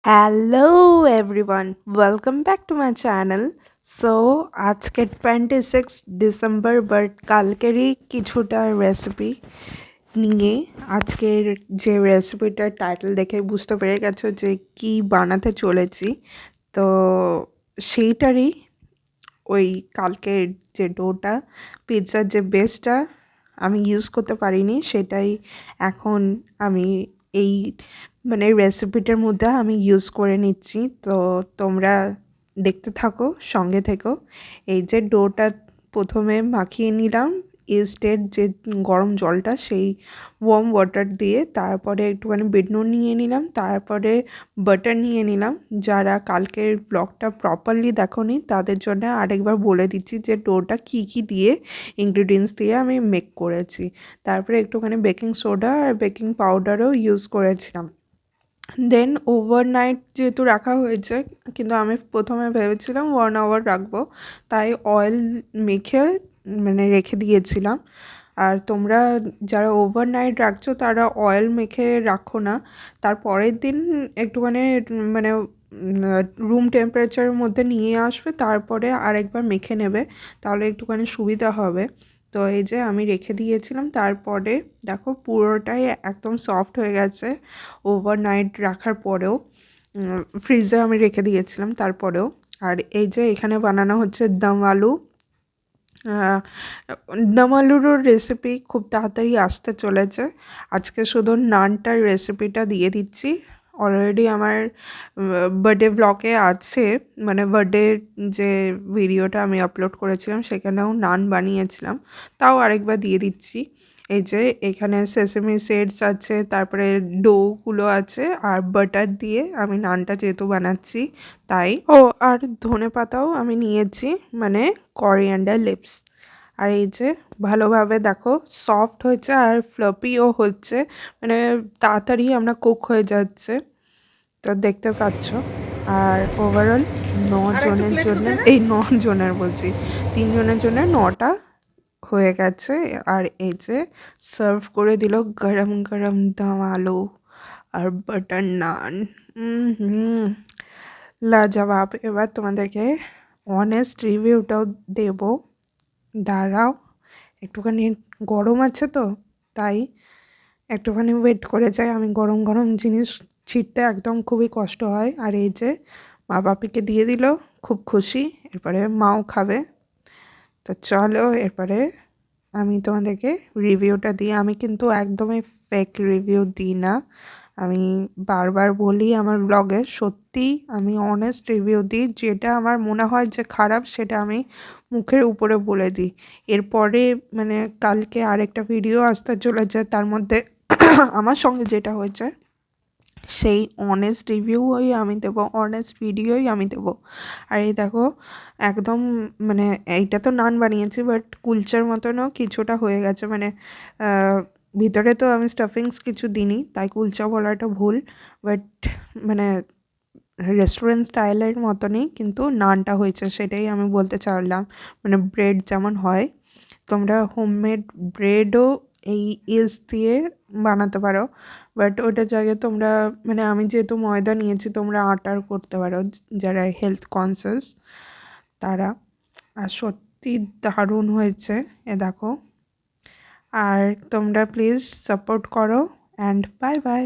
Hello everyone, welcome back to my channel. So আজকে 26 December but কালকেরই কিছুটা recipe নিয়ে আজকের যে রেসিপিটার টাইটেল দেখে বুঝতে পেরে গেছো যে কি বানাতে চলেছি। তো সেইটারই ওই কালকের যে ডোটা পিৎজার যে বেসটা আমি ইউজ করতে পারিনি সেটাই এখন আমি এই রেসিপিটার মধ্যে আমি ইউজ করে নিচ্ছি। তো তোমরা দেখতে থাকো, সঙ্গে থেকো। এই যে ডোটা প্রথমে মাখিয়ে নিলাম ইস্টের যে গরম জলটা, সেই ওয়ার্ম ওয়াটার দিয়ে, তারপরে একটুখানি বিট নুন নিয়ে নিলাম, তারপরে বাটার নিয়ে নিলাম। যারা কালকের ব্লগটা প্রপারলি দেখোনি তাদের জন্য আরেকবার বলে দিচ্ছি যে ডোটা কী কী দিয়ে ইনগ্রিডিয়েন্টস দিয়ে আমি মেক করেছি। তারপরে একটুখানি বেকিং সোডা আর বেকিং পাউডারও ইউজ করেছিলাম। দেন ওভারনাইট যেহেতু রাখা হয়েছে, কিন্তু আমি প্রথমে ভেবেছিলাম 1 আওয়ার রাখবো, তাই অয়েল মেখে রেখে দিয়েছিলাম। আর তোমরা যারা ওভারনাইট রাখছো তারা অয়েল মেখে রাখো না, তার পরের দিন একটুখানি মানে রুম টেম্পারেচারের মধ্যে নিয়ে আসবে, তারপরে আরেকবার মেখে নেবে, তাহলে একটুখানি সুবিধা হবে। তো এই যে আমি রেখে দিয়েছিলাম, তারপরে দেখো পুরোটাই একদম সফট হয়ে গেছে ওভারনাইট রাখার পরেও। ফ্রিজে আমি রেখে দিয়েছিলাম তারপরেও। আর এই যে এখানে বানানো হচ্ছে দম আলু। আহ, দম আলুরও রেসিপি খুব তাড়াতাড়ি আসতে চলেছে। আজকে শুধু নানটার রেসিপিটা দিয়ে দিচ্ছি। অলরেডি আমার বার্থডে ব্লগে আছে, বার্থডে যে ভিডিওটা আমি আপলোড করেছিলাম সেখানেও নান বানিয়েছিলাম, তাও আরেকবার দিয়ে দিচ্ছি। এই যে এখানে সেসেমি সিডস আছে, তারপরে ডোগুলো আছে, আর বাটার দিয়ে আমি নানটা যেহেতু বানাচ্ছি তাই। ও, আর ধনে পাতাও আমি নিয়েছি, করিয়ান্ডার লিভস। আর এই যে ভালোভাবে দেখো সফট হয়েছে আর ফ্লপিও হচ্ছে, তাড়াতাড়ি আমরা কুক হয়ে যাচ্ছে, তো দেখতে পাচ্ছ। আর ওভারঅল জনের জন্য, এই জনের বলছি, 3 জনের জন্য 9টা হয়ে গেছে। আর এই যে সার্ভ করে দিল গরম গরম দম আলু আর বাটার নান। হুম, লাজবাব। এবার তোমাদেরকে অনেস্ট রিভিউটাও দেব, দাঁড়াও। একটুখানি গরম আছে তো, তাই একটুখানি ওয়েট করে যাই। আমি গরম গরম জিনিস ছিঁড়তে একদম খুবই কষ্ট হয়। আর এই যে মা বাপিকে দিয়ে দিল, খুব খুশি, এরপরে মাও খাবে। তো চলো এরপরে আমি তোমাদেরকে রিভিউটা দিই। আমি কিন্তু একদমই ফেক রিভিউ দিই না, আমি বারবার বলি আমার ব্লগে, সত্যি আমি অনেস্ট রিভিউ দিই। যেটা আমার মনে হয় যে খারাপ সেটা আমি মুখের উপরে বলে দিই। এরপরে কালকে আরেকটা ভিডিও আসতে চলেছে, তার মধ্যে আমার সঙ্গে যেটা হয়েছে সেই অনেস্ট রিভিউই আমি দেবো, অনেস্ট ভিডিওই আমি দেবো। আর এই দেখো একদম এইটা তো নান বানিয়েছি, বাট কুলচার মতনও কিছুটা হয়ে গেছে, ভিতরে তো আমি স্টাফিংস কিছু দিইনি, তাই কুলচা বলাটা ভুল। বাট মানে রেস্টুরেন্ট স্টাইলের মতনই কিন্তু নানটা হয়েছে, সেটাই আমি বলতে চাইলাম। ব্রেড যেমন হয়, তোমরা হোমমেড ব্রেডও এই ইস্ট দিয়ে বানাতে পারো, বাট ওটার জায়গায় তোমরা আমি যেহেতু ময়দা নিয়েছি, তোমরা আটার করতে পারো যারা হেলথ কনসিয়াস তারা। আর সত্যি দারুণ হয়েছে, এ দেখো। আর তোমরা প্লিজ সাপোর্ট করো, অ্যান্ড বাই বাই।